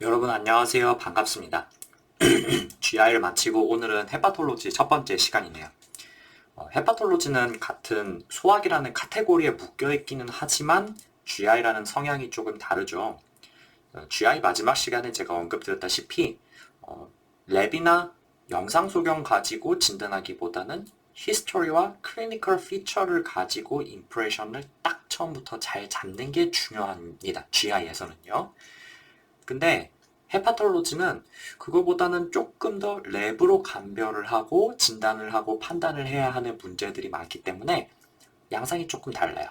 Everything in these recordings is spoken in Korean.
여러분 안녕하세요. 반갑습니다. GI를 마치고 오늘은 헤파톨로지 첫 번째 시간이네요. 헤파톨로지는 같은 소화기라는 카테고리에 묶여있기는 하지만 GI라는 성향이 조금 다르죠. GI 마지막 시간에 제가 언급드렸다시피 랩이나 영상 소견 가지고 진단하기보다는 히스토리와 클리니컬 피처를 가지고 임프레션을 딱 처음부터 잘 잡는 게 중요합니다. GI에서는요. 근데 헤파톨로지는 그거보다는 조금 더 랩으로 감별을 하고 진단을 하고 판단을 해야 하는 문제들이 많기 때문에 양상이 조금 달라요.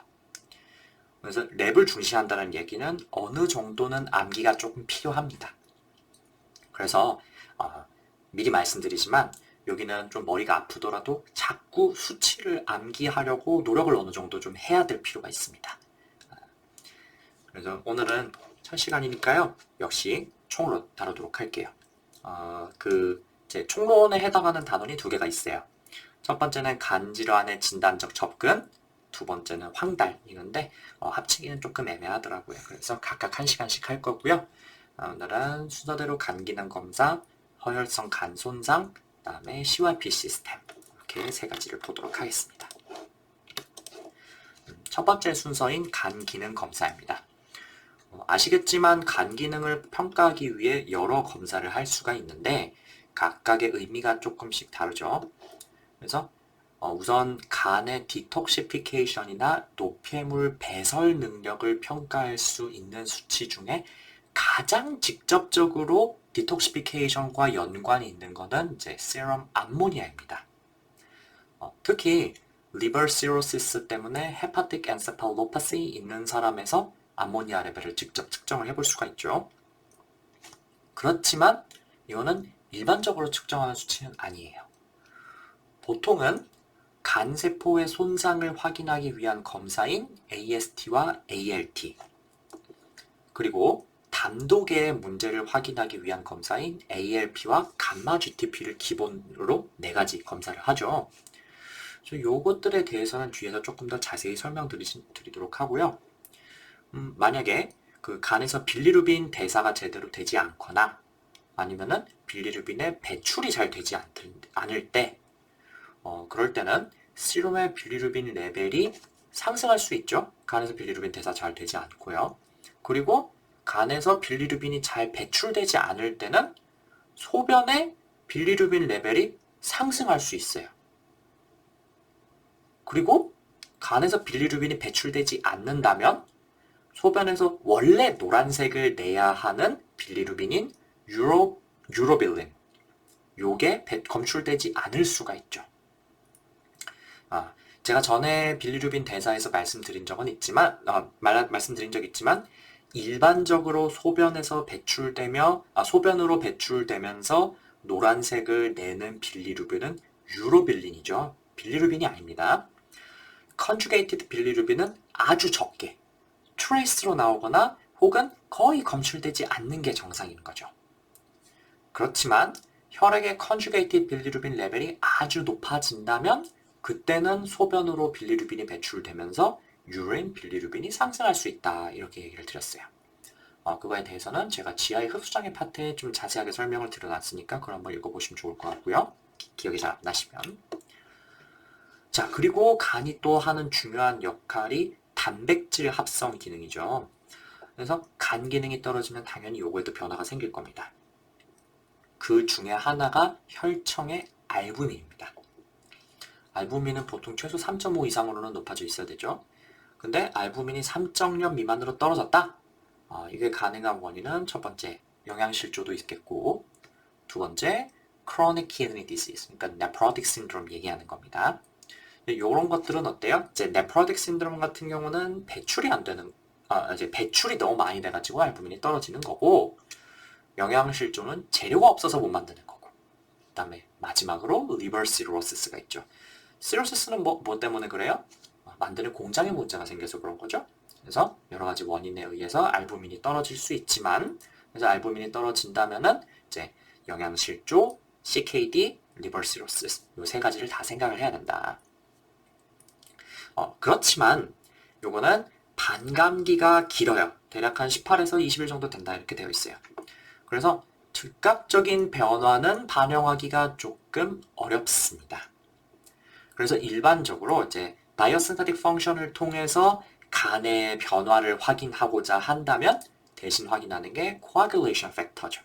그래서 랩을 중시한다는 얘기는 어느 정도는 암기가 조금 필요합니다. 그래서 미리 말씀드리지만 여기는 좀 머리가 아프더라도 자꾸 수치를 암기하려고 노력을 어느 정도 좀 해야 될 필요가 있습니다. 그래서 오늘은 첫 시간이니까요. 역시 총론 다루도록 할게요. 제 총론에 해당하는 단원이 두 개가 있어요. 첫 번째는 간질환의 진단적 접근, 두 번째는 황달이건데 합치기는 조금 애매하더라고요. 그래서 각각 한 시간씩 할 거고요. 오늘은 순서대로 간 기능 검사, 허혈성 간 손상, 그다음에 CYP 시스템 이렇게 세 가지를 보도록 하겠습니다. 첫 번째 순서인 간 기능 검사입니다. 아시겠지만 간 기능을 평가하기 위해 여러 검사를 할 수가 있는데 각각의 의미가 조금씩 다르죠. 그래서 우선 간의 디톡시피케이션이나 노폐물 배설 능력을 평가할 수 있는 수치 중에 가장 직접적으로 디톡시피케이션과 연관이 있는 것은 이제 세럼 암모니아입니다. 특히 리버 시로시스 때문에 헤파틱 엔세팔로파시 있는 사람에서 암모니아 레벨을 직접 측정을 해볼 수가 있죠. 그렇지만 이거는 일반적으로 측정하는 수치는 아니에요. 보통은 간세포의 손상을 확인하기 위한 검사인 AST와 ALT, 그리고 담독의 문제를 확인하기 위한 검사인 ALP와 감마 GTP를 기본으로 네 가지 검사를 하죠. 요것들에 대해서는 뒤에서 조금 더 자세히 설명드리도록 하고요. 만약에 그 간에서 빌리루빈 대사가 제대로 되지 않거나 아니면은 빌리루빈의 배출이 잘 되지 않을 때 그럴 때는 시름의 빌리루빈 레벨이 상승할 수 있죠. 간에서 빌리루빈 대사 잘 되지 않고요. 그리고 간에서 빌리루빈이 잘 배출되지 않을 때는 소변의 빌리루빈 레벨이 상승할 수 있어요. 그리고 간에서 빌리루빈이 배출되지 않는다면 소변에서 원래 노란색을 내야 하는 빌리루빈인 유로빌린, 요게 검출되지 않을 수가 있죠. 제가 전에 빌리루빈 대사에서 말씀드린 적은 있지만 일반적으로 소변에서 소변으로 배출되면서 노란색을 내는 빌리루빈은 유로빌린이죠. 빌리루빈이 아닙니다. 컨주게이티드 빌리루빈은 아주 적게 트레이스로 나오거나 혹은 거의 검출되지 않는 게 정상인 거죠. 그렇지만 혈액의 컨주게이티드 빌리루빈 레벨이 아주 높아진다면 그때는 소변으로 빌리루빈이 배출되면서 유린 빌리루빈이 상승할 수 있다. 이렇게 얘기를 드렸어요. 그거에 대해서는 제가 GI 흡수장애 파트에 좀 자세하게 설명을 드려놨으니까 그걸 한번 읽어보시면 좋을 것 같고요. 기억이 잘 안 나시면. 자, 그리고 간이 또 하는 중요한 역할이 단백질 합성 기능이죠. 그래서 간 기능이 떨어지면 당연히 요거에도 변화가 생길 겁니다. 그 중에 하나가 혈청의 알부민입니다. 알부민은 보통 최소 3.5 이상으로는 높아져 있어야 되죠. 근데 알부민이 3.0 미만으로 떨어졌다? 이게 가능한 원인은 첫 번째, 영양실조도 있겠고, 두 번째, chronic kidney disease, 그러니까 nephrotic syndrome 얘기하는 겁니다. 이런 것들은 어때요? 이제 nephrotic syndrome 같은 경우는 배출이 안 되는, 이제 배출이 너무 많이 돼가지고 알부민이 떨어지는 거고, 영양실조는 재료가 없어서 못 만드는 거고, 그 다음에 마지막으로 liver cirrhosis가 있죠. cirrhosis는 뭐 때문에 그래요? 만드는 공장에 문제가 생겨서 그런 거죠. 그래서 여러 가지 원인에 의해서 알부민이 떨어질 수 있지만, 그래서 알부민이 떨어진다면은 이제 영양실조, CKD, liver cirrhosis 이 세 가지를 다 생각을 해야 된다. 그렇지만 요거는 반감기가 길어요. 대략 한 18에서 20일 정도 된다 이렇게 되어 있어요. 그래서 즉각적인 변화는 반영하기가 조금 어렵습니다. 그래서 일반적으로 이제 바이오신테틱 펑션을 통해서 간의 변화를 확인하고자 한다면 대신 확인하는 게 coagulation factor죠.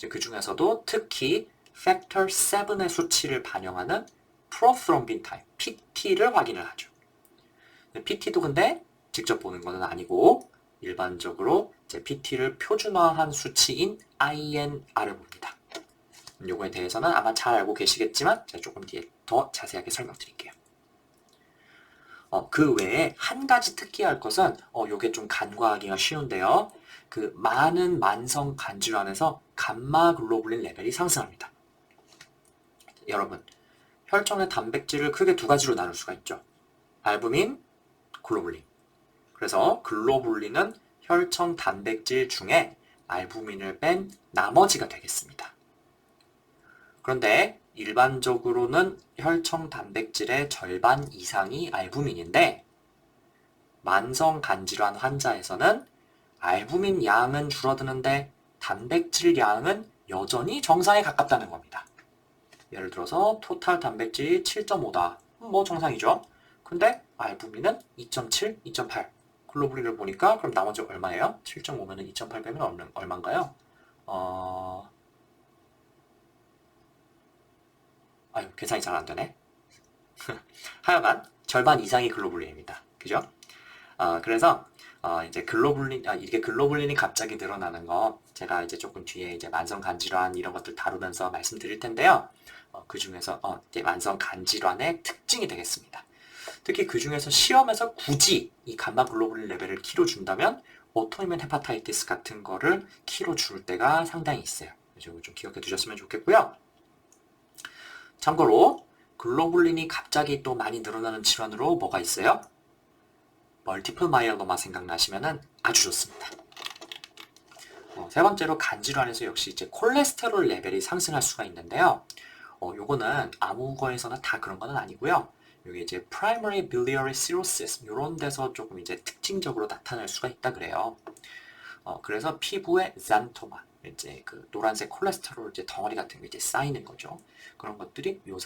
그 중에서도 특히 factor 7의 수치를 반영하는 프로트롬빈 타입, PT를 확인을 하죠. PT도 근데 직접 보는 것은 아니고 일반적으로 이제 PT를 표준화한 수치인 INR을 봅니다. 요거에 대해서는 아마 잘 알고 계시겠지만 제가 조금 뒤에 더 자세하게 설명드릴게요. 그 외에 한 가지 특이할 것은 요게 좀 간과하기가 쉬운데요. 그 많은 만성 간질환에서 감마 글로불린 레벨이 상승합니다. 여러분, 혈청의 단백질을 크게 두 가지로 나눌 수가 있죠. 알부민, 글로불린. 그래서 글로불린은 혈청 단백질 중에 알부민을 뺀 나머지가 되겠습니다. 그런데 일반적으로는 혈청 단백질의 절반 이상이 알부민인데 만성 간질환 환자에서는 알부민 양은 줄어드는데 단백질 양은 여전히 정상에 가깝다는 겁니다. 예를 들어서 토탈 단백질이 7.5다. 뭐 정상이죠. 근데 알부민은 2.7, 2.8. 글로불린을 보니까 그럼 나머지 얼마예요? 7.5면은 2.8 빼면 얼마인가요? 아유, 계산이 잘 안 되네. 하여간 절반 이상이 글로불린입니다. 그죠? 그래서 이제 이게 글로불린이 갑자기 늘어나는 거 제가 이제 조금 뒤에 이제 만성 간질환 이런 것들 다루면서 말씀드릴 텐데요. 그 중에서 이제 만성 간질환의 특징이 되겠습니다. 특히 그 중에서 시험에서 굳이 이 감마 글로불린 레벨을 키로 준다면 오토이뮨 헤파타이티스 같은 거를 키로 줄 때가 상당히 있어요. 이거 좀 기억해 두셨으면 좋겠고요. 참고로 글로불린이 갑자기 또 많이 늘어나는 질환으로 뭐가 있어요? 멀티플 마이엘로마 생각나시면은 아주 좋습니다. 세 번째로 간질환에서 역시 이제 콜레스테롤 레벨이 상승할 수가 있는데요. 요거는 아무 거에서나 다 그런 건 아니고요. 여기 이제 primary biliary cirrhosis 이런 데서 조금 이제 특징적으로 나타날 수가 있다 그래요. 그래서 피부에 잔토마 이제 그 노란색 콜레스테롤 이제 덩어리 같은 게 이제 쌓이는 거죠. 그런 것들이 요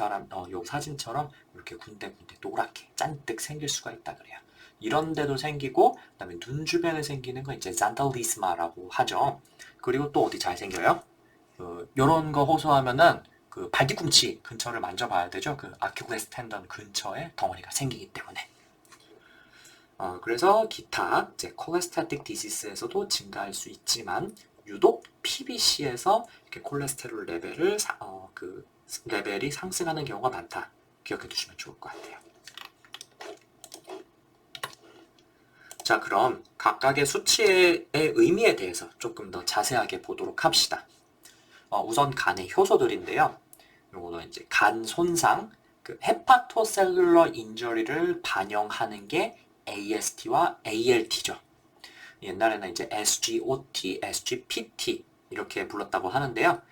사진처럼 이렇게 군데군데 노랗게 잔뜩 생길 수가 있다 그래요. 이런 데도 생기고 그다음에 눈 주변에 생기는 거 이제 잔달리스마라고 하죠. 그리고 또 어디 잘 생겨요? 요런 거 호소하면은 그 발뒤꿈치 근처를 만져봐야 되죠. 그 아큐레스 텐던 근처에 덩어리가 생기기 때문에. 그래서 기타 이제 콜레스테틱 디시스에서도 증가할 수 있지만 유독 PBC에서 이렇게 콜레스테롤 레벨이 상승하는 경우가 많다. 기억해 두시면 좋을 것 같아요. 자, 그럼 각각의 수치의 의미에 대해서 조금 더 자세하게 보도록 합시다. 우선 간의 효소들인데요. 요거는 이제 간 손상, 그 헤파토셀룰러 인저리를 반영하는 게 AST와 ALT죠. 옛날에는 이제 SGOT, SGPT 이렇게 불렀다고 하는데요.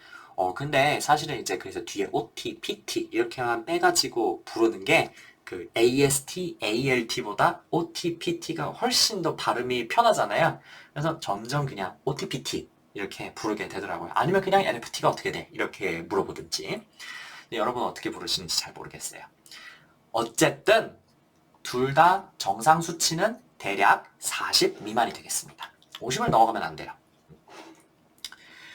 근데 사실은 이제 그래서 뒤에 OT, PT 이렇게만 빼가지고 부르는 게 그 AST, ALT보다 OT, PT가 훨씬 더 발음이 편하잖아요. 그래서 점점 그냥 OT, PT 이렇게 부르게 되더라고요. 아니면 그냥 NFT가 어떻게 돼? 이렇게 물어보든지. 여러분 어떻게 부르시는지 잘 모르겠어요. 어쨌든 둘 다 정상 수치는 대략 40 미만이 되겠습니다. 50을 넘어가면 안 돼요.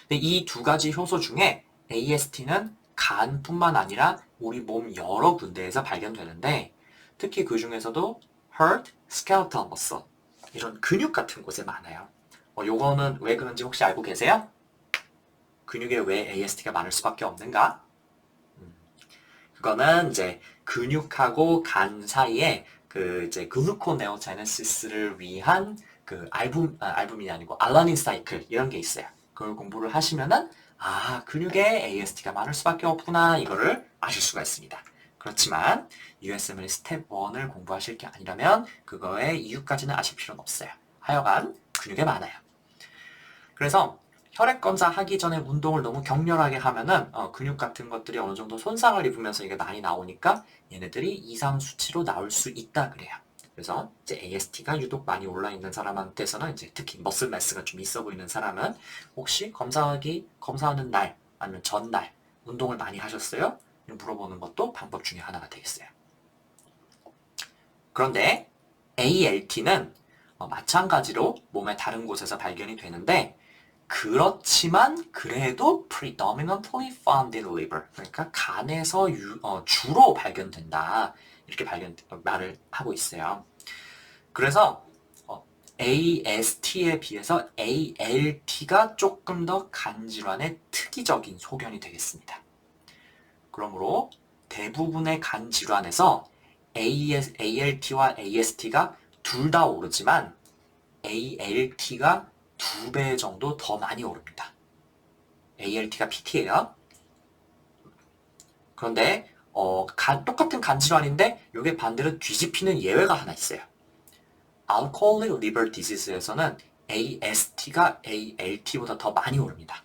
이 두 가지 효소 중에 AST는 간뿐만 아니라 우리 몸 여러 군데에서 발견되는데 특히 그 중에서도 heart, skeletal muscle 이런 근육 같은 곳에 많아요. 요거는 왜 그런지 혹시 알고 계세요? 근육에 왜 AST가 많을 수밖에 없는가? 그거는 이제 근육하고 간 사이에 그 이제 글루코네오제네시스를 위한 그 알부민이 아니고 알라닌 사이클 이런 게 있어요. 그걸 공부를 하시면은 근육에 AST가 많을 수밖에 없구나 이거를 아실 수가 있습니다. 그렇지만 USMLE 스텝 1을 공부하실 게 아니라면 그거의 이유까지는 아실 필요는 없어요. 하여간 근육에 많아요. 그래서 혈액 검사 하기 전에 운동을 너무 격렬하게 하면은 근육 같은 것들이 어느 정도 손상을 입으면서 이게 많이 나오니까 얘네들이 이상 수치로 나올 수 있다 그래요. 그래서 이제 AST가 유독 많이 올라 있는 사람한테서는 이제 특히 머슬 매스가 좀 있어 보이는 사람은 혹시 검사하는 날 아니면 전날 운동을 많이 하셨어요? 물어보는 것도 방법 중에 하나가 되겠어요. 그런데 ALT는 마찬가지로 몸의 다른 곳에서 발견이 되는데 그렇지만 그래도 predominantly found in liver 그러니까 간에서 주로 발견된다 이렇게 말을 하고 있어요. 그래서 AST에 비해서 ALT가 조금 더 간질환의 특이적인 소견이 되겠습니다. 그러므로 대부분의 간질환에서 ALT와 AST가 둘 다 오르지만 ALT가 2배 정도 더 많이 오릅니다. ALT가 PT예요. 그런데 똑같은 간질환인데 이게 반대로 뒤집히는 예외가 하나 있어요. Alcoholic Liver Disease에서는 AST가 ALT보다 더 많이 오릅니다.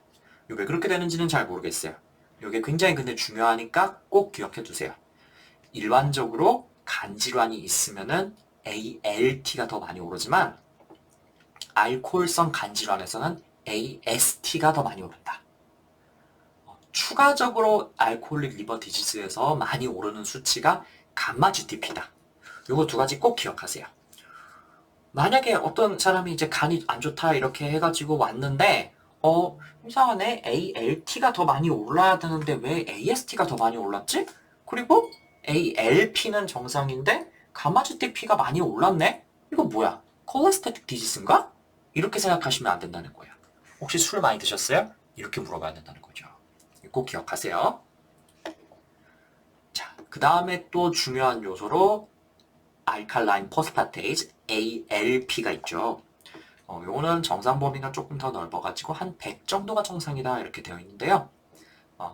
왜 그렇게 되는지는 잘 모르겠어요. 이게 굉장히 근데 중요하니까 꼭 기억해 두세요. 일반적으로 간질환이 있으면은 ALT가 더 많이 오르지만 알코올성 간질환에서는 AST가 더 많이 오른다. 추가적으로 알코올릭 리버 디지즈에서 많이 오르는 수치가 감마 GTP다. 이거 두 가지 꼭 기억하세요. 만약에 어떤 사람이 이제 간이 안 좋다 이렇게 해가지고 왔는데 이상하네 ALT가 더 많이 올라야 되는데 왜 AST가 더 많이 올랐지? 그리고 ALP는 정상인데 감마 GTP가 많이 올랐네? 이거 뭐야? 콜레스테틱 디지스인가? 이렇게 생각하시면 안 된다는 거예요. 혹시 술 많이 드셨어요? 이렇게 물어봐야 된다는 거죠. 꼭 기억하세요. 자, 그 다음에 또 중요한 요소로 알칼라인 포스파테이즈 ALP가 있죠. 요거는 정상 범위가 조금 더 넓어가지고 한 100 정도가 정상이다 이렇게 되어 있는데요.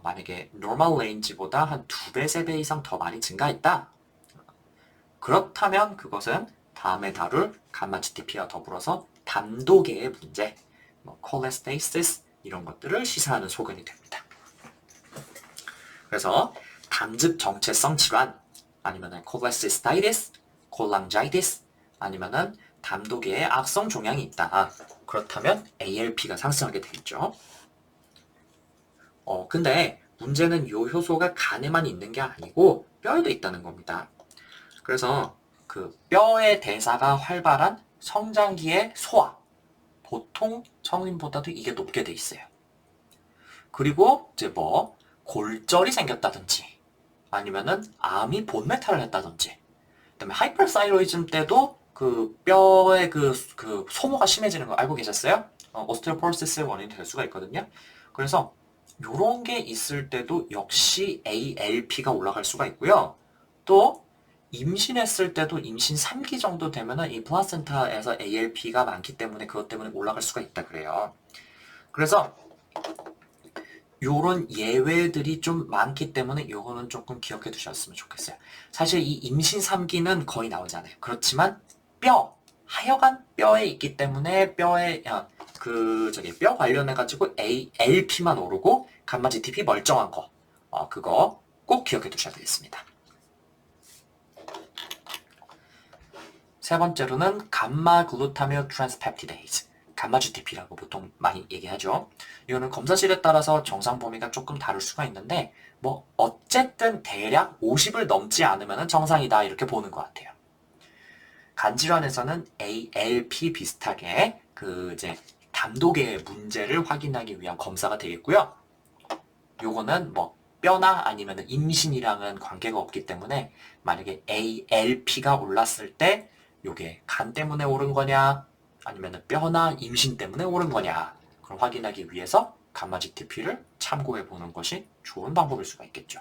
만약에 normal range보다 한 2배, 3배 이상 더 많이 증가했다. 그렇다면 그것은 다음에 다룰 감마 GTP와 더불어서 담도계의 문제, 콜레스테이시스 이런 것들을 시사하는 소견이 됩니다. 그래서 담즙 정체성 질환 아니면은 콜레시스타이티스, 콜랑자이티스 아니면은 담도계에 악성 종양이 있다. 그렇다면 ALP가 상승하게 되겠죠. 근데 문제는 이 효소가 간에만 있는 게 아니고 뼈에도 있다는 겁니다. 그래서 그 뼈의 대사가 활발한 성장기의 소아, 보통 성인보다도 이게 높게 돼 있어요. 그리고 이제 골절이 생겼다든지 아니면은 암이 본메탈을 했다든지 그다음에 하이퍼사이로이즘 때도 그 뼈의 그 소모가 심해지는 거 알고 계셨어요? 오스테오포로시스의 원인이 될 수가 있거든요. 그래서 요런 게 있을 때도 역시 ALP가 올라갈 수가 있고요. 또 임신했을 때도 임신 3기 정도 되면은 이 플라센타에서 ALP가 많기 때문에 그것 때문에 올라갈 수가 있다 그래요. 그래서 요런 예외들이 좀 많기 때문에 요거는 조금 기억해 두셨으면 좋겠어요. 사실 이 임신 3기는 거의 나오지 않아요. 그렇지만 하여간 뼈에 있기 때문에 뼈에 뼈 관련해 가지고 ALP만 오르고 감마 GTP 멀쩡한 거 그거 꼭 기억해 두셔야 되겠습니다. 세 번째로는 감마 글루타미오 트랜스펩티데이즈 감마 GTP라고 보통 많이 얘기하죠. 이거는 검사실에 따라서 정상 범위가 조금 다를 수가 있는데 어쨌든 대략 50을 넘지 않으면 정상이다 이렇게 보는 것 같아요. 간질환에서는 ALP 비슷하게 이제 담독의 문제를 확인하기 위한 검사가 되겠고요. 요거는 뼈나 아니면 임신이랑은 관계가 없기 때문에 만약에 ALP가 올랐을 때 요게 간 때문에 오른 거냐 아니면 뼈나 임신 때문에 오른 거냐 그걸 확인하기 위해서 감마 GTP를 참고해 보는 것이 좋은 방법일 수가 있겠죠.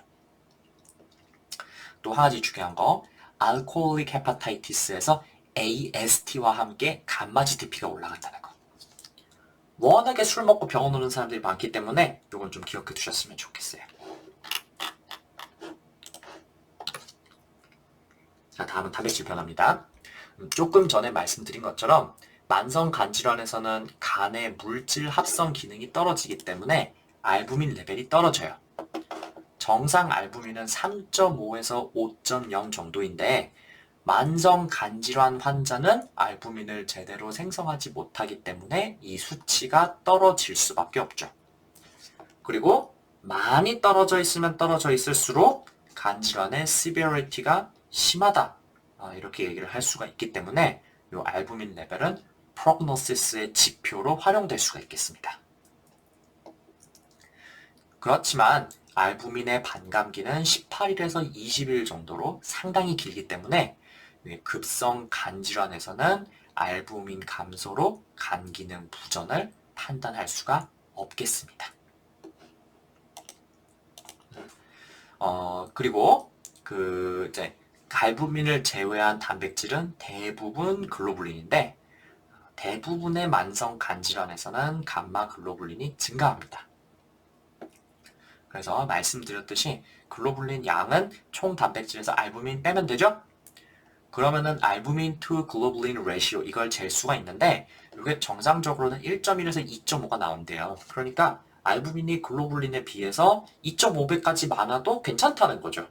또 한 가지 중요한 거 알코올릭 헤파타이티스에서 AST와 함께 감마 GTP가 올라간다는 거. 워낙에 술 먹고 병원 오는 사람들이 많기 때문에 이건 좀 기억해 두셨으면 좋겠어요. 자, 다음은 단백질 변화입니다. 조금 전에 말씀드린 것처럼 만성 간질환에서는 간의 물질 합성 기능이 떨어지기 때문에 알부민 레벨이 떨어져요. 정상 알부민은 3.5에서 5.0 정도인데 만성 간질환 환자는 알부민을 제대로 생성하지 못하기 때문에 이 수치가 떨어질 수밖에 없죠. 그리고 많이 떨어져 있으면 떨어져 있을수록 간질환의 severity가 심하다. 이렇게 얘기를 할 수가 있기 때문에 이 알부민 레벨은 프로그노시스의 지표로 활용될 수가 있겠습니다. 그렇지만 알부민의 반감기는 18일에서 20일 정도로 상당히 길기 때문에 급성 간질환에서는 알부민 감소로 간 기능 부전을 판단할 수가 없겠습니다. 그리고 이제 알부민을 제외한 단백질은 대부분 글로불린인데 대부분의 만성 간질환에서는 감마 글로불린이 증가합니다. 그래서 말씀드렸듯이 글로불린 양은 총 단백질에서 알부민 빼면 되죠? 그러면은 알부민 to 글로불린 레시오 이걸 잴 수가 있는데 이게 정상적으로는 1.1에서 2.5가 나온대요. 그러니까 알부민이 글로불린에 비해서 2.5배까지 많아도 괜찮다는 거죠.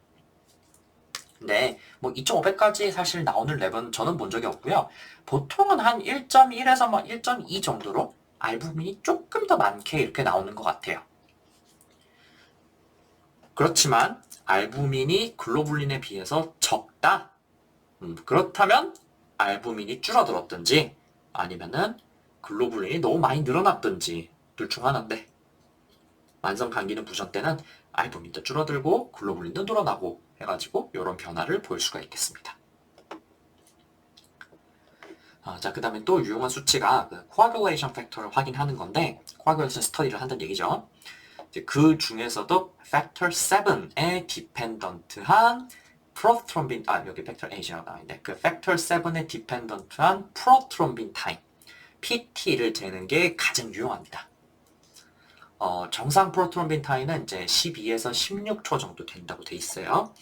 근데 뭐 2.5배까지 사실 나오는 랩은 저는 본 적이 없고요. 보통은 한 1.1에서 뭐 1.2 정도로 알부민이 조금 더 많게 이렇게 나오는 것 같아요. 그렇지만 알부민이 글로불린에 비해서 적다. 그렇다면 알부민이 줄어들었든지 아니면은 글로불린이 너무 많이 늘어났든지 둘 중 하나인데 만성 감기는 부전 때는 알부민도 줄어들고 글로불린도 늘어나고 해가지고 이런 변화를 볼 수가 있겠습니다. 자, 그 다음에 또 유용한 수치가 coagulation factor를 확인하는 건데 coagulation 스터디를 한다는 얘기죠. 그 중에서도 factor 7에 dependent한 프로트롬빈, 여기 팩터 A가 나와있는데 그 factor 7에 dependent한 프로트롬빈 타임 PT를 재는 게 가장 유용합니다. 정상 프로트롬빈 타임은 이제 12에서 16초 정도 된다고 돼 있어요.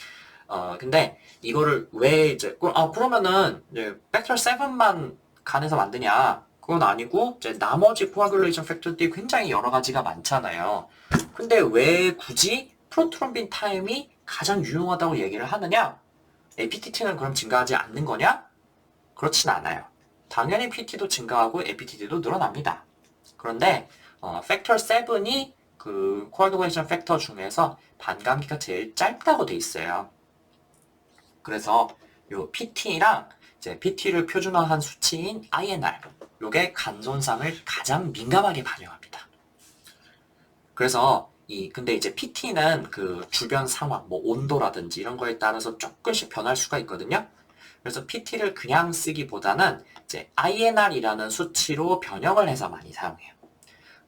근데 이거를 왜 이제 그러면은 이제 팩터 7만 간에서 만드냐? 그건 아니고 이제 나머지 코아귤레이션 팩터들이 굉장히 여러 가지가 많잖아요. 근데 왜 굳이 프로트롬빈 타임이 가장 유용하다고 얘기를 하느냐? APTT는 그럼 증가하지 않는 거냐? 그렇진 않아요. 당연히 PT도 증가하고 APTT도 늘어납니다. 그런데 팩터 7이 그 코아귤레이션 팩터 중에서 반감기가 제일 짧다고 돼 있어요. 그래서 요 PT랑 이제 PT를 표준화한 수치인 INR 요게 간 손상을 가장 민감하게 반영합니다. 그래서 근데 이제 PT는 그 주변 상황, 뭐 온도라든지 이런 거에 따라서 조금씩 변할 수가 있거든요. 그래서 PT를 그냥 쓰기보다는 이제 INR이라는 수치로 변형을 해서 많이 사용해요.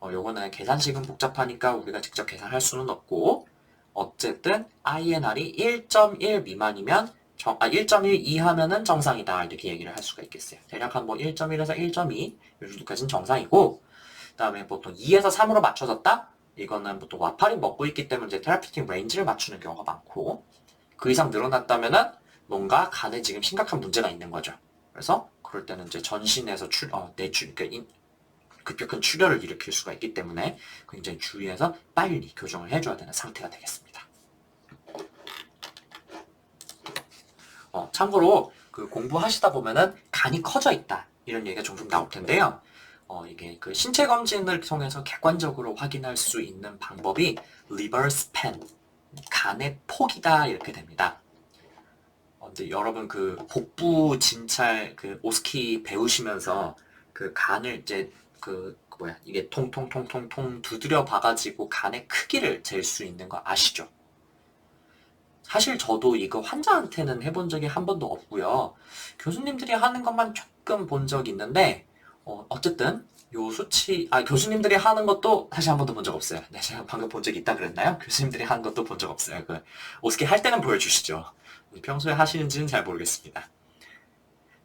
요거는 계산식은 복잡하니까 우리가 직접 계산할 수는 없고 어쨌든 INR이 1.1 미만이면 1.1 이하면은 정상이다 이렇게 얘기를 할 수가 있겠어요. 대략 한 뭐 1.1에서 1.2 이 정도까지는 정상이고 그 다음에 보통 2에서 3으로 맞춰졌다? 이거는 보통 와파린 먹고 있기 때문에 이제 테라피틱 레인지를 맞추는 경우가 많고 그 이상 늘어났다면은 뭔가 간에 지금 심각한 문제가 있는 거죠. 그래서 그럴 때는 이제 전신에서 급격한 출혈을 일으킬 수가 있기 때문에 굉장히 주의해서 빨리 교정을 해줘야 되는 상태가 되겠습니다. 참고로 그 공부하시다 보면은 간이 커져 있다 이런 얘기가 종종 나올 텐데요. 이게 그 신체 검진을 통해서 객관적으로 확인할 수 있는 방법이 liver span, 간의 폭이다 이렇게 됩니다. 근데 여러분 그 복부 진찰 그 오스키 배우시면서 그 간을 이제 이게 통통통통통 두드려 봐가지고 간의 크기를 잴 수 있는 거 아시죠? 사실 저도 이거 환자한테는 해본 적이 한 번도 없고요. 교수님들이 하는 것만 조금 본 적이 있는데 어쨌든 요 수치 교수님들이 하는 것도 사실 한 번도 본 적 없어요. 네, 제가 방금 본 적이 있다 그랬나요? 교수님들이 하는 것도 본 적 없어요. 오스키 할 때는 보여주시죠. 평소에 하시는지는 잘 모르겠습니다.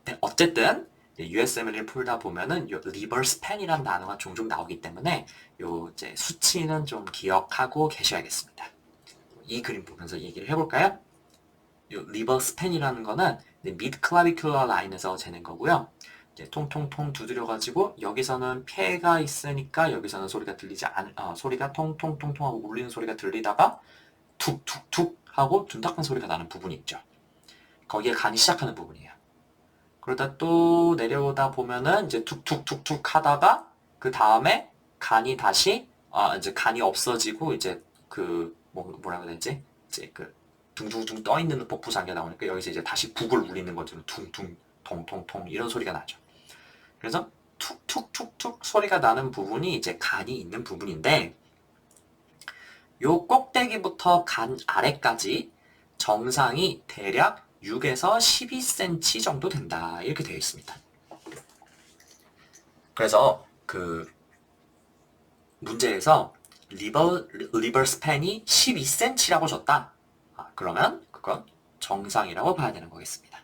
네, 어쨌든 USML을 풀다 보면은 요 리버 스팬이라는 단어가 종종 나오기 때문에 요 이제 수치는 좀 기억하고 계셔야겠습니다. 이 그림 보면서 얘기를 해볼까요? 요 리버 스팬이라는 거는 미드 클라비큘러 라인에서 재는 거고요. 이제 통통통 두드려가지고 여기서는 폐가 있으니까 여기서는 소리가 들리지 소리가 통통통통 하고 울리는 소리가 들리다가 툭툭툭 하고 둔탁한 소리가 나는 부분이 있죠. 거기에 간이 시작하는 부분이에요. 그러다 또 내려오다 보면은 이제 툭툭툭툭 하다가 그 다음에 간이 다시 이제 간이 없어지고 이제 뭐라고 해야 되지? 이제 그 둥둥둥 떠 있는 복부상에 나오니까 여기서 이제 다시 북을 울리는 것처럼 퉁퉁 통통통 이런 소리가 나죠. 그래서 툭툭툭툭 소리가 나는 부분이 이제 간이 있는 부분인데 요 꼭대기부터 간 아래까지 정상이 대략 6에서 12cm 정도 된다. 이렇게 되어 있습니다. 그래서 그 문제에서 리버 스팬이 12cm라고 줬다. 그러면 그건 정상이라고 봐야 되는 거겠습니다.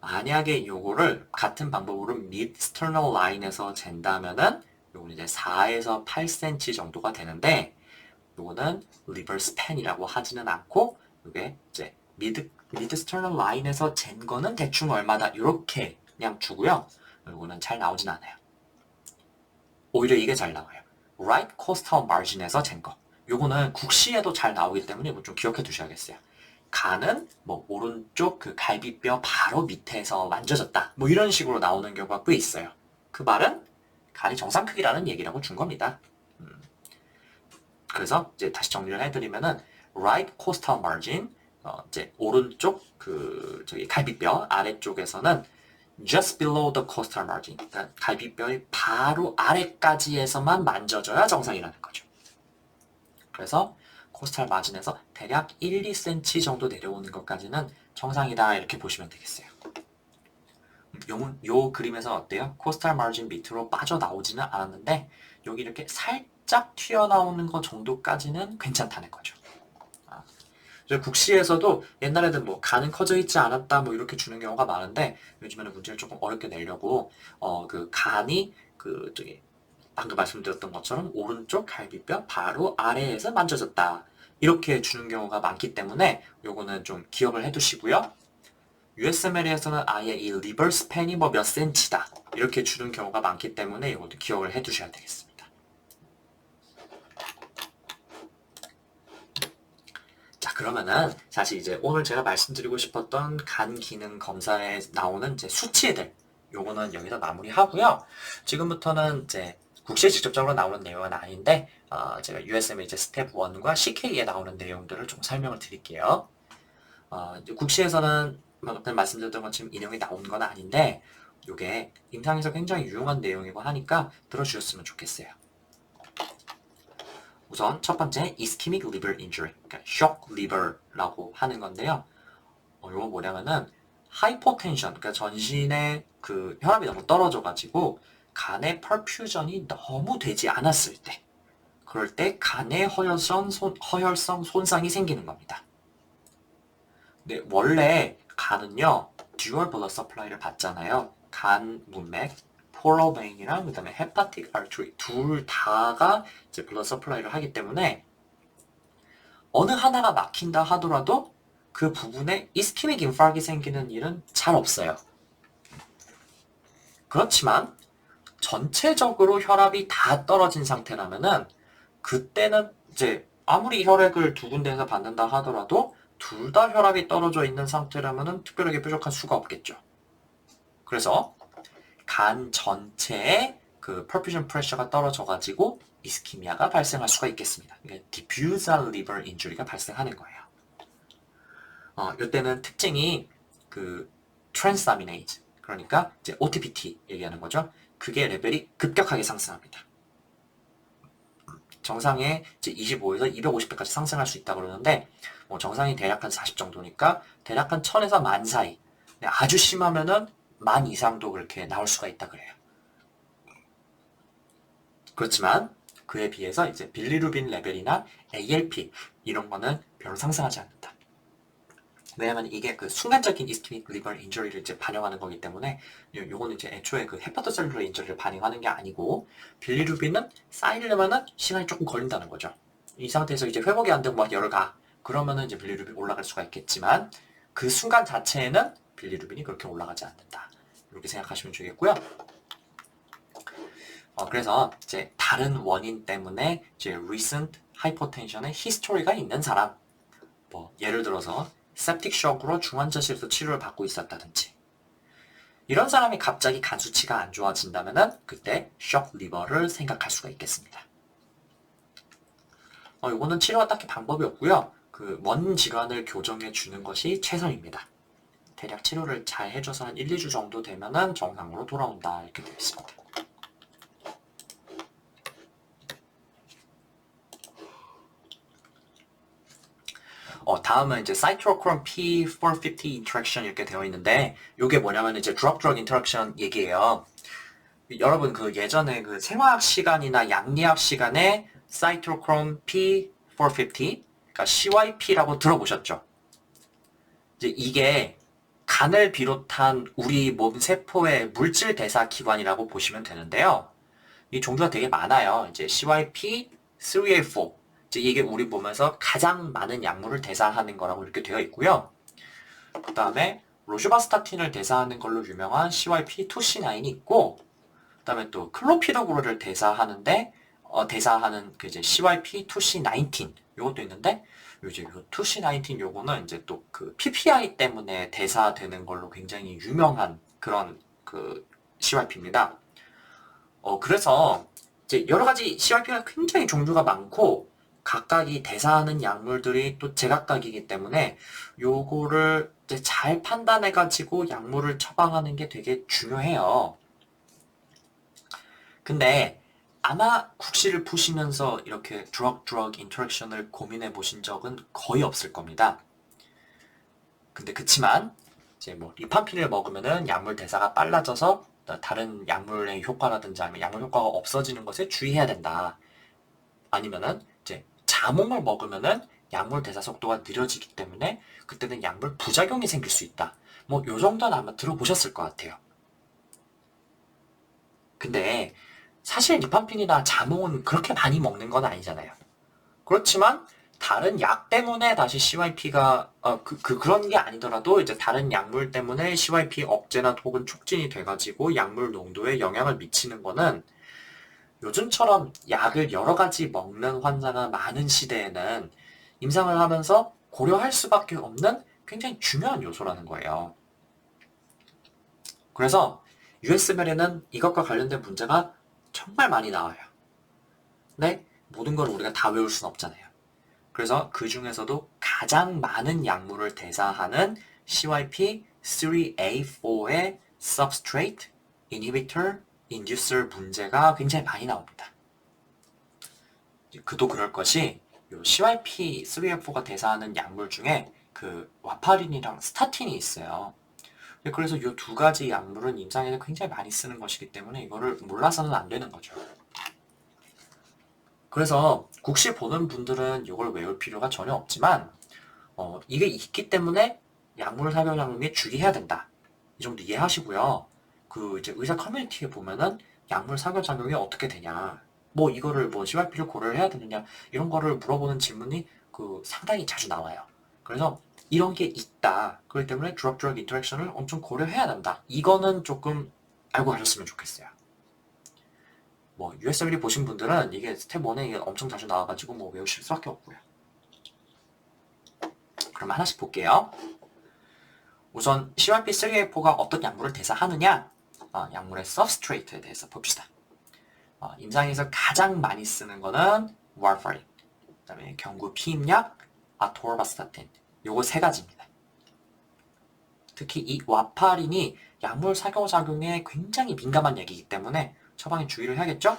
만약에 요거를 같은 방법으로 mid sternal line에서 잰다면은 요거는 이제 4에서 8cm 정도가 되는데 요거는 리버 스팬이라고 하지는 않고 요게 이제 mid sternal line에서 잰 거는 대충 얼마다 이렇게 그냥 주고요. 요거는 잘 나오진 않아요. 오히려 이게 잘 나와요. right coastal margin에서 잰 거. 요거는 국시에도 잘 나오기 때문에 이거 좀 기억해 두셔야겠어요. 간은 뭐 오른쪽 그 갈비뼈 바로 밑에서 만져졌다. 뭐 이런 식으로 나오는 경우가 꽤 있어요. 그 말은 간이 정상 크기라는 얘기라고 준 겁니다. 그래서 이제 다시 정리를 해드리면은 right coastal margin 이제 오른쪽 그 저기 갈비뼈 아래쪽에서는 just below the coastal margin, 그러니까 갈비뼈의 바로 아래까지에서만 만져줘야 정상이라는 거죠. 그래서 코스탈 마진에서 대략 1, 2cm 정도 내려오는 것까지는 정상이다 이렇게 보시면 되겠어요. 요 그림에서 어때요? 코스탈 마진 밑으로 빠져나오지는 않았는데 여기 이렇게 살짝 튀어나오는 것 정도까지는 괜찮다는 거죠. 국시에서도 옛날에는 뭐 간은 커져 있지 않았다 뭐 이렇게 주는 경우가 많은데 요즘에는 문제를 조금 어렵게 내려고 그 간이 그 저기 방금 말씀드렸던 것처럼 오른쪽 갈비뼈 바로 아래에서 만져졌다 이렇게 주는 경우가 많기 때문에 요거는 좀 기억을 해두시고요. USML에서는 아예 이 리버 스팬이 뭐 몇 센치다 이렇게 주는 경우가 많기 때문에 이것도 기억을 해두셔야 되겠습니다. 자, 그러면은 사실 이제 오늘 제가 말씀드리고 싶었던 간 기능 검사에 나오는 이제 수치들 요거는 여기서 마무리하고요. 지금부터는 이제 국시에 직접적으로 나오는 내용은 아닌데 제가 USML 이제 스텝 1과 CK에 나오는 내용들을 좀 설명을 드릴게요. 이제 국시에서는 방금 말씀드렸던 것처럼 이 내용이 나오는 건 아닌데 요게 임상에서 굉장히 유용한 내용이고 하니까 들어주셨으면 좋겠어요. 우선 첫 번째 ischemic liver injury, 그러니까 shock liver라고 하는 건데요. 요거 뭐냐면은 하이포텐션, 그러니까 전신에 그 혈압이 너무 떨어져가지고 간의 perfusion이 너무 되지 않았을 때, 그럴 때 간의 허혈성 손상이 생기는 겁니다. 근데 원래 간은요 dual blood supply를 받잖아요. 간 문맥, portal vein이랑 그다음에 hepatic artery 둘 다가 이제 blood supply를 하기 때문에 어느 하나가 막힌다 하더라도 그 부분에 ischemic infarct이 생기는 일은 잘 없어요. 그렇지만 전체적으로 혈압이 다 떨어진 상태라면은 그때는 이제 아무리 혈액을 두 군데에서 받는다 하더라도 둘 다 혈압이 떨어져 있는 상태라면은 특별하게 뾰족할 수가 없겠죠. 그래서 간 전체에 그 perfusion pressure가 떨어져가지고 이스키미아가 발생할 수가 있겠습니다. 그러니까 diffuse liver injury가 발생하는 거예요. 이때는 특징이 그 transaminase, 그러니까 이제 OTPT 얘기하는 거죠. 그게 레벨이 급격하게 상승합니다. 정상에 이제 25에서 250배까지 상승할 수 있다 그러는데 뭐 정상이 대략 한 40 정도니까 대략 한 1000에서 10,000 사이. 아주 심하면은 10,000 이상도 그렇게 나올 수가 있다 그래요. 그렇지만 그에 비해서 이제 빌리루빈 레벨이나 ALP 이런 거는 별로 상승하지 않는다. 왜냐면 이게 그 순간적인 ischemic liver injury를 이제 반영하는 거기 때문에 요거는 이제 애초에 그 헤파토셀룰러 인저리를 반영하는 게 아니고 빌리루빈은 쌓이려면은 시간이 조금 걸린다는 거죠. 이 상태에서 이제 회복이 안 되고 막 열가 그러면은 이제 빌리루빈 올라갈 수가 있겠지만 그 순간 자체에는 빌리루빈이 그렇게 올라가지 않는다. 이렇게 생각하시면 되겠고요. 그래서 이제 다른 원인 때문에 이제 recent hypotension의 history가 있는 사람, 뭐 예를 들어서 septic shock으로 중환자실에서 치료를 받고 있었다든지 이런 사람이 갑자기 간 수치가 안 좋아진다면은 그때 shock liver를 생각할 수가 있겠습니다. 이거는 치료가 딱히 방법이 없고요. 그 먼 질환을 교정해 주는 것이 최선입니다. 대략 치료를 잘 해줘서 한 1, 2주 정도 되면은 정상으로 돌아온다 이렇게 되어 있습니다. 다음은 이제 cytochrome P450 interaction 이렇게 되어 있는데 이게 뭐냐면 이제 drug-drug interaction 얘기예요. 여러분 그 예전에 그 생화학 시간이나 양리학 시간에 cytochrome P450, 그러니까 CYP라고 들어보셨죠? 이제 이게 간을 비롯한 우리 몸 세포의 물질 대사 기관이라고 보시면 되는데요. 이 종류가 되게 많아요. 이제 CYP, 3A4. 이제 이게 우리 몸에서 가장 많은 약물을 대사하는 거라고 이렇게 되어 있고요. 그 다음에 로슈바스타틴을 대사하는 걸로 유명한 CYP2C9이 있고, 그 다음에 또 클로피도그로를 대사하는 그 이제 CYP2C19 요것도 있는데, 이제 요 2C19 요거는 이제 또 그 PPI 때문에 대사되는 걸로 굉장히 유명한 그런 그 CYP입니다. 그래서 이제 여러 가지 CYP가 굉장히 종류가 많고 각각이 대사하는 약물들이 또 제각각이기 때문에 요거를 이제 잘 판단해가지고 약물을 처방하는 게 되게 중요해요. 근데 아마 국시를 푸시면서 이렇게 drug-drug interaction을 고민해 보신 적은 거의 없을 겁니다. 근데 그치만 이제 뭐 리판필을 먹으면은 약물 대사가 빨라져서 다른 약물의 효과라든지 아니면 약물 효과가 없어지는 것에 주의해야 된다. 아니면은 이제 자몽을 먹으면은 약물 대사 속도가 느려지기 때문에 그때는 약물 부작용이 생길 수 있다. 뭐 요 정도는 아마 들어보셨을 것 같아요. 근데 사실 리판핀이나 자몽은 그렇게 많이 먹는 건 아니잖아요. 그렇지만 다른 약 때문에 다시 CYP가 그런 게 아니더라도 이제 다른 약물 때문에 CYP 억제나 혹은 촉진이 돼가지고 약물 농도에 영향을 미치는 거는 요즘처럼 약을 여러 가지 먹는 환자가 많은 시대에는 임상을 하면서 고려할 수밖에 없는 굉장히 중요한 요소라는 거예요. 그래서 US멜에는 이것과 관련된 문제가 정말 많이 나와요. 근데 모든 걸 우리가 다 외울 수는 없잖아요. 그래서 그 중에서도 가장 많은 약물을 대사하는 CYP3A4의 substrate, inhibitor, inducer 문제가 굉장히 많이 나옵니다. 그도 그럴 것이 CYP3A4가 대사하는 약물 중에 그 와파린이랑 스타틴이 있어요. 그래서 이 두 가지 약물은 임상에서 굉장히 많이 쓰는 것이기 때문에 이거를 몰라서는 안 되는 거죠. 그래서 국시 보는 분들은 이걸 외울 필요가 전혀 없지만 이게 있기 때문에 약물 사용량에 주의해야 된다. 이 정도 이해하시고요. 그 이제 의사 커뮤니티에 보면은 약물 상호작용이 어떻게 되냐, 뭐 이거를 뭐 CYP를 고려를 해야 되느냐 이런 거를 물어보는 질문이 그 상당히 자주 나와요. 그래서 이런 게 있다. 그렇기 때문에 drug-drug interaction을 엄청 고려해야 된다. 이거는 조금 알고 가셨으면 좋겠어요. 뭐 USML 보신 분들은 이게 스텝 1에 엄청 자주 나와가지고 뭐 외우실 수밖에 없고요. 그럼 하나씩 볼게요. 우선 CYP3A4가 어떤 약물을 대사하느냐, 약물의 substrate에 대해서 봅시다. 임상에서 가장 많이 쓰는 거는 warfarin, 그 다음에 경구 피임약, 아토르바스타틴, 요거 세 가지입니다. 특히 이 와파린이 약물 상호작용에 굉장히 민감한 약이기 때문에 처방에 주의를 해야겠죠?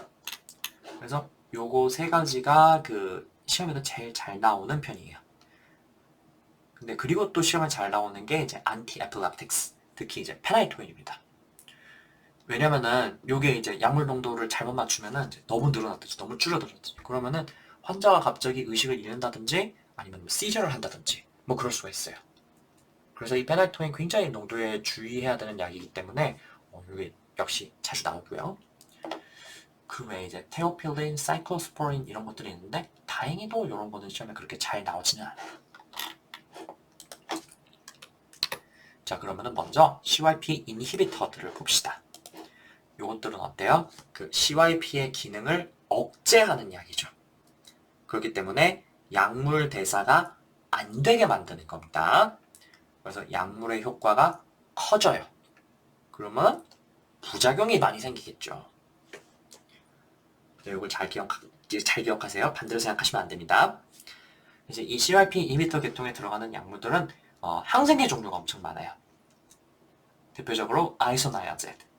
그래서 요거 세 가지가 그 시험에도 제일 잘 나오는 편이에요. 근데 그리고 또 시험에 잘 나오는 게 이제 안티에필lep틱스, 특히 이제 페나이토인입니다. 왜냐면은 요게 이제 약물 농도를 잘못 맞추면은 이제 너무 늘어났든지 너무 줄어들었든지 그러면은 환자가 갑자기 의식을 잃는다든지 아니면 뭐 시저를 한다든지 뭐 그럴 수가 있어요. 그래서 이 페나이토인 굉장히 농도에 주의해야 되는 약이기 때문에 요게 역시 자주 나오고요. 그 외에 이제 테오필린, 사이클로스포린 이런 것들이 있는데 다행히도 이런 거는 시험에 그렇게 잘 나오지는 않아요. 자, 그러면은 먼저 CYP 인히비터들을 봅시다. 요것들은 어때요? 그 CYP의 기능을 억제하는 약이죠. 그렇기 때문에 약물 대사가 안 되게 만드는 겁니다. 그래서 약물의 효과가 커져요. 그러면 부작용이 많이 생기겠죠. 이걸 잘 기억하세요. 반대로 생각하시면 안 됩니다. 이제 이 CYP 이미터 계통에 들어가는 약물들은 항생제 종류가 엄청 많아요. 대표적으로 아이소나야제드.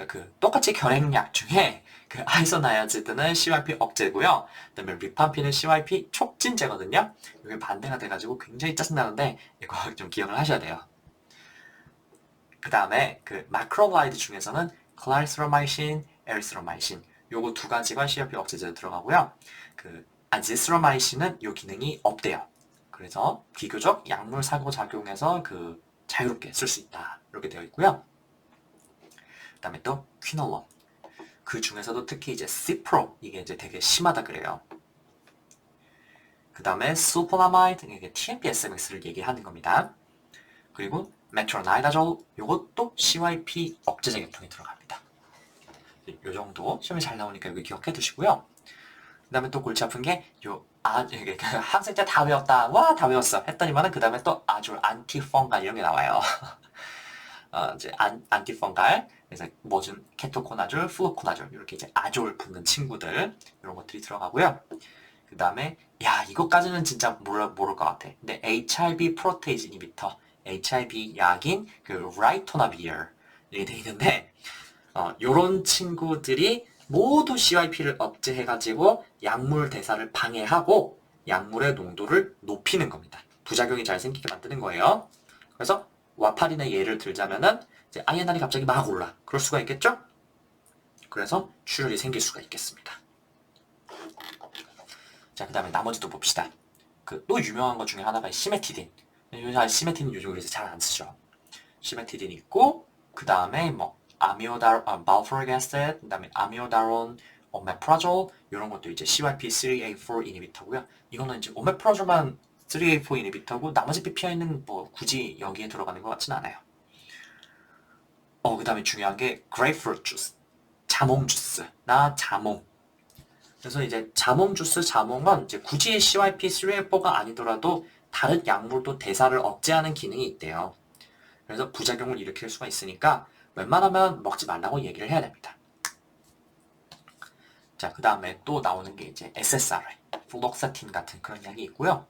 그 똑같이 결핵약 중에 그 아이소나야제드는 CYP 억제고요. 그다음에 리팜핀은 CYP 촉진제거든요. 이게 반대가 돼가지고 굉장히 짜증나는데 이거 좀 기억을 하셔야 돼요. 그 다음에 그 마크로라이드 중에서는 클라리스로마이신, 에리스로마이신 요거 두 가지가 CYP 억제제로 들어가고요. 그 아지스로마이신은 요 기능이 없대요. 그래서 비교적 약물 상호작용에서 그 자유롭게 쓸 수 있다 이렇게 되어 있고요. 그 다음에 또 퀴놀론. 그 중에서도 특히 이제 시프로 이게 이제 되게 심하다 그래요. 그 다음에 sulfonamide 이게 TMP-SMX를 얘기하는 겁니다. 그리고 메트로나이다졸 이것도 CYP 억제제 계통에 들어갑니다. 이 정도 시험에 잘 나오니까 여기 기억해 두시고요. 그 다음에 또 골치 아픈 게 이게 항생제 다 외웠다. 와, 다 외웠어. 했더니만은 그 다음에 또 아졸, 안티펑갈 이런 게 나와요. 이제 안티펑갈, 그래서 뭐준 케토코나졸, 플로코나졸 이렇게 이제 아졸 붙는 친구들 이런 것들이 들어가고요. 그 다음에 이것까지는 진짜 모를 것 같아. 근데 HIV 프로테이즈 이니비터, HIV 약인 그 라이토나비어 이렇게 돼 있는데 요런 친구들이 모두 CYP를 억제해가지고 약물 대사를 방해하고 약물의 농도를 높이는 겁니다. 부작용이 잘 생기게 만드는 거예요. 그래서 와파린의 예를 들자면은 이제 INR이 갑자기 막 올라. 그럴 수가 있겠죠? 그래서 출혈이 생길 수가 있겠습니다. 자, 그 다음에 나머지도 봅시다. 그 또 유명한 것 중에 하나가 시메티딘. 시메티딘 요즘 그래서 잘 안 쓰죠. 시메티딘 있고 그 다음에 뭐 발포릭 애시드, 그 다음에 아미오다론, 오메프라졸 이런 것도 이제 CYP3A4 이니비터고요. 이거는 이제 오메프라졸만 3A4 이니비터고 나머지 PPI는 뭐 굳이 여기에 들어가는 것 같진 않아요. 그 다음에 중요한 게 그레이프루트 주스, 자몽 주스나 자몽. 그래서 이제 자몽 주스, 자몽은 이제 굳이 CYP3A4가 아니더라도 다른 약물도 대사를 억제하는 기능이 있대요. 그래서 부작용을 일으킬 수가 있으니까 웬만하면 먹지 말라고 얘기를 해야 됩니다. 자, 그 다음에 또 나오는 게 이제 SSRI, 플록사틴 같은 그런 약이 있고요.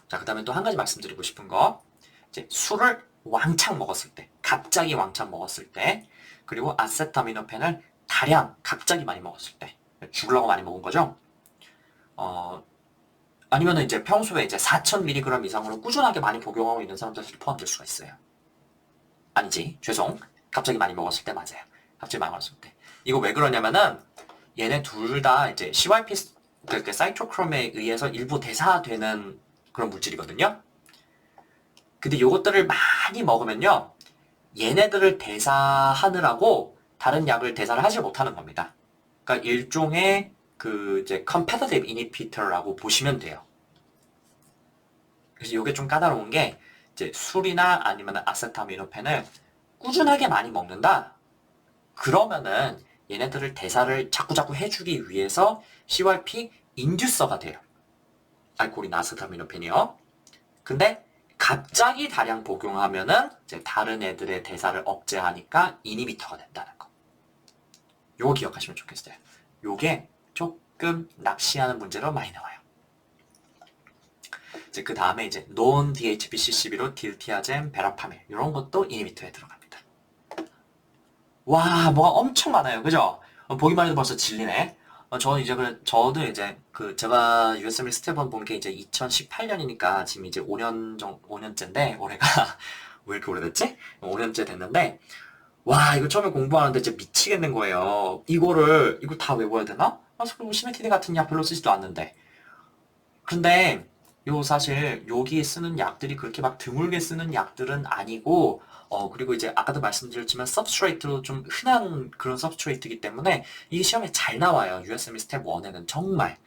자, 그 다음에 또 한 가지 말씀드리고 싶은 거, 이제 술을 왕창 먹었을 때, 갑자기 왕창 먹었을 때, 그리고 아세타미노펜을 다량 갑자기 많이 먹었을 때, 죽으려고 많이 먹은 거죠. 아니면은 이제 평소에 이제 4,000mg 이상으로 꾸준하게 많이 복용하고 있는 사람들이 포함될 수가 있어요. 아니지, 죄송. 갑자기 많이 먹었을 때 맞아요. 갑자기 많이 먹었을 때. 이거 왜 그러냐면은 얘네 둘 다 이제 CYP 그 사이토크롬에 의해서 일부 대사되는 그런 물질이거든요. 근데 요것들을 많이 먹으면요, 얘네들을 대사하느라고 다른 약을 대사를 하지 못하는 겁니다. 그러니까 일종의 그 이제 competitive inhibitor라고 보시면 돼요. 그래서 이게 좀 까다로운 게 이제 술이나 아니면 아세타미노펜을 꾸준하게 많이 먹는다. 그러면은 얘네들을 대사를 자꾸자꾸 해주기 위해서 CYP 인듀서가 돼요. 알코올이나 아세타미노펜이요. 근데 갑자기 다량 복용하면은 이제 다른 애들의 대사를 억제하니까 이니비터가 된다는 거. 요거 기억하시면 좋겠어요. 요게 조금 납치하는 문제로 많이 나와요. 이제 그 다음에 이제 논 DHBCCB로 딜티아젠, 베라파밀 이런 것도 이니비터에 들어갑니다. 와, 뭐가 엄청 많아요, 그죠? 보기만 해도 벌써 질리네. 저도 이제 제가 USML 스텝1 본 게 이제 2018년이니까 지금 이제 5년째인데 올해가 왜 이렇게 오래됐지? 5년째 됐는데 와, 이거 처음에 공부하는데 진짜 미치겠는 거예요. 이거 다 외워야 되나? 시메티딘 같은 약 별로 쓰지도 않는데. 근데 사실 여기 쓰는 약들이 그렇게 막 드물게 쓰는 약들은 아니고 그리고 이제 아까도 말씀드렸지만 서브스트레이트로 좀 흔한 그런 서브스트레이트이기 때문에 이게 시험에 잘 나와요. USMLE 스텝 1에는 정말.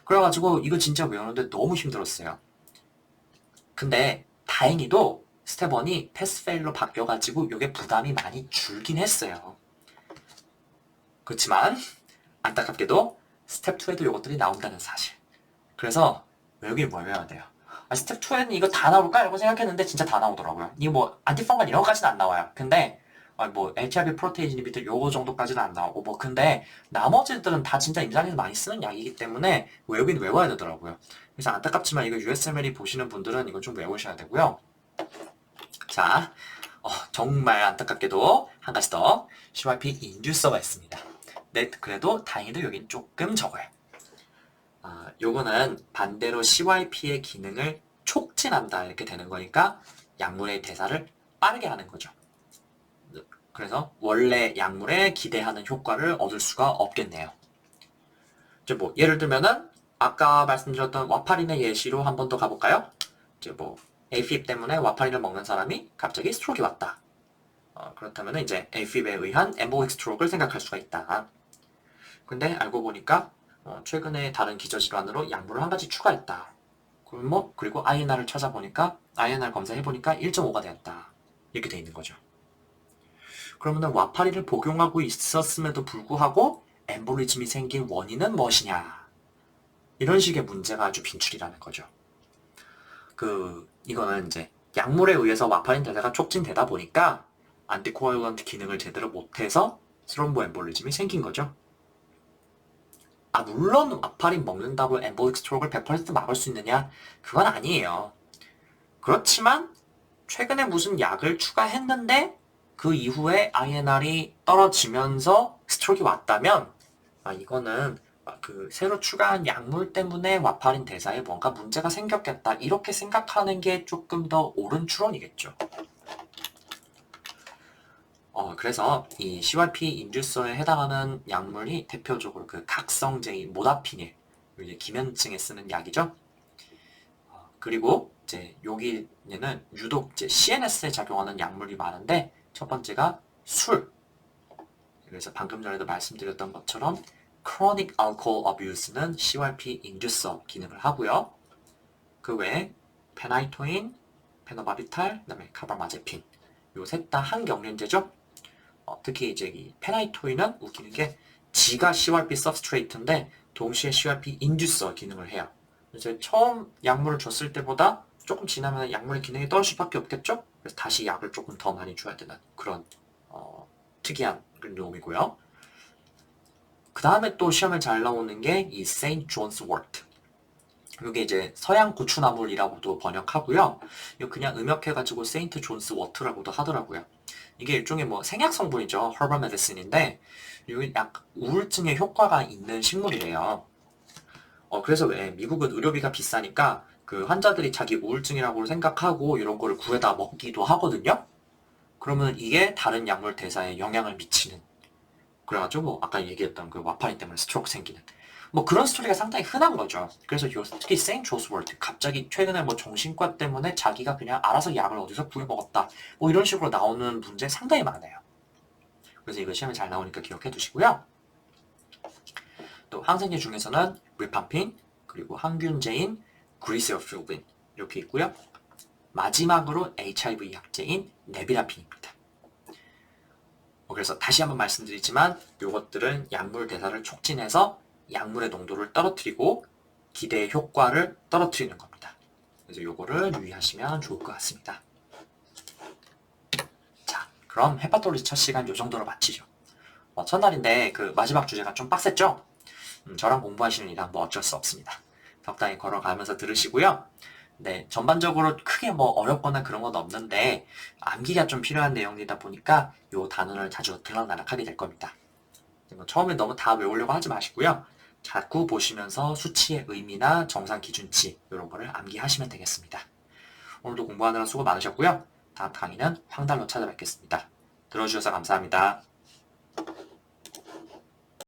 그래가지고 이거 진짜 외우는데 너무 힘들었어요. 근데 다행히도 스텝 1이 패스 페일로 바뀌어가지고 이게 부담이 많이 줄긴 했어요. 그렇지만 안타깝게도 스텝 2에도 이것들이 나온다는 사실. 그래서 외우기 뭘 외워야 돼요? 스텝 2에는 이거 다 나올까? 이러고 생각했는데 진짜 다 나오더라고요. 이게 뭐 안티펑간 이런 거까지는 안 나와요. 근데 뭐 HRV 프로테이즈 이니비터 요거 정도까지는 안 나오고 뭐 근데 나머지들은 다 진짜 임상에서 많이 쓰는 약이기 때문에 외우긴 외워야 되더라고요. 그래서 안타깝지만 이거 USMLE 보시는 분들은 이거 좀 외우셔야 되고요. 자, 정말 안타깝게도 한 가지 더 CYP 인듀서가 있습니다. 네, 그래도 다행히도 여긴 조금 적어요. 요거는 반대로 CYP의 기능을 촉진한다 이렇게 되는 거니까 약물의 대사를 빠르게 하는 거죠. 그래서 원래 약물에 기대하는 효과를 얻을 수가 없겠네요. 이제 뭐 예를 들면은 아까 말씀드렸던 와파린의 예시로 한 번 더 가볼까요? 이제 뭐 AFib 때문에 와파린을 먹는 사람이 갑자기 스트로크가 왔다. 그렇다면 이제 AFib에 의한 엠보릭 스트로크를 생각할 수가 있다. 근데 알고 보니까 최근에 다른 기저질환으로 약물을 한 가지 추가했다. 그리고 INR을 찾아보니까 INR 검사해보니까 1.5가 되었다. 이렇게 돼 있는 거죠. 그러면 와파린을 복용하고 있었음에도 불구하고 엠보리즘이 생긴 원인은 무엇이냐? 이런 식의 문제가 아주 빈출이라는 거죠. 이거는 이제 약물에 의해서 와파린 대사가 촉진되다 보니까 안티코아굴런트 기능을 제대로 못해서 스롬보 엠볼리즘이 생긴 거죠. 물론 와파린 먹는다고 엠보릭 스트로크를 100% 막을 수 있느냐? 그건 아니에요. 그렇지만 최근에 무슨 약을 추가했는데 그 이후에 INR이 떨어지면서 스트로크가 왔다면 이거는 새로 추가한 약물 때문에 와파린 대사에 뭔가 문제가 생겼겠다 이렇게 생각하는 게 조금 더 옳은 추론이겠죠. 그래서 이 CYP 인듀서에 해당하는 약물이 대표적으로 각성제인 모다피닐, 이제 기면증에 쓰는 약이죠. 그리고 이제 여기는 유독 이제 CNS에 작용하는 약물이 많은데 첫 번째가 술. 그래서 방금 전에도 말씀드렸던 것처럼 Chronic Alcohol Abuse는 CYP 인듀서 기능을 하고요. 그 외에 페나이토인, 페노바비탈, 그다음에 카바마제핀. 요 셋 다 항경련제죠. 특히 이제 이 페나이토인은 웃기는 게 지가 CYP 서브스트레이트인데 동시에 CYP 인듀서 기능을 해요. 그래서 처음 약물을 줬을 때보다 조금 지나면 약물의 기능이 떨어질 수밖에 없겠죠? 그래서 다시 약을 조금 더 많이 줘야 되는 그런 특이한 놈이고요. 그 다음에 또 시험에 잘 나오는 게 이 세인트 존스 워트. 이게 이제 서양 고추나물이라고도 번역하고요. 이거 그냥 음역해가지고 세인트 존스 워트라고도 하더라고요. 이게 일종의 뭐 생약 성분이죠. 허벌 메디슨인데 이게 약 우울증에 효과가 있는 식물이래요. 그래서 왜 미국은 의료비가 비싸니까 그 환자들이 자기 우울증이라고 생각하고 이런 거를 구해다 먹기도 하거든요. 그러면 이게 다른 약물 대사에 영향을 미치는 그래가지고 뭐 아까 얘기했던 그 와파린 때문에 스트로크 생기는 뭐 그런 스토리가 상당히 흔한 거죠. 그래서 특히 세인 조스월트 갑자기 최근에 뭐 정신과 때문에 자기가 그냥 알아서 약을 어디서 구해 먹었다 뭐 이런 식으로 나오는 문제 상당히 많아요. 그래서 이거 시험에 잘 나오니까 기억해 두시고요. 또 항생제 중에서는 리팜핀 그리고 항균제인 그리세어필빈 이렇게 있고요. 마지막으로 HIV 약제인 네비라핀입니다. 그래서 다시 한번 말씀드리지만 이것들은 약물 대사를 촉진해서 약물의 농도를 떨어뜨리고 기대의 효과를 떨어뜨리는 겁니다. 그래서 이거를 유의하시면 좋을 것 같습니다. 자, 그럼 헤파톨리즈 첫 시간 이 정도로 마치죠. 첫날인데 그 마지막 주제가 좀 빡셌죠? 저랑 공부하시는 이랑 뭐 어쩔 수 없습니다. 적당히 걸어가면서 들으시고요. 네, 전반적으로 크게 뭐 어렵거나 그런 건 없는데 암기가 좀 필요한 내용이다 보니까 이 단어를 자주 들락날락하게 될 겁니다. 처음에 너무 다 외우려고 하지 마시고요. 자꾸 보시면서 수치의 의미나 정상 기준치 이런 거를 암기하시면 되겠습니다. 오늘도 공부하느라 수고 많으셨고요. 다음 강의는 황달로 찾아뵙겠습니다. 들어주셔서 감사합니다.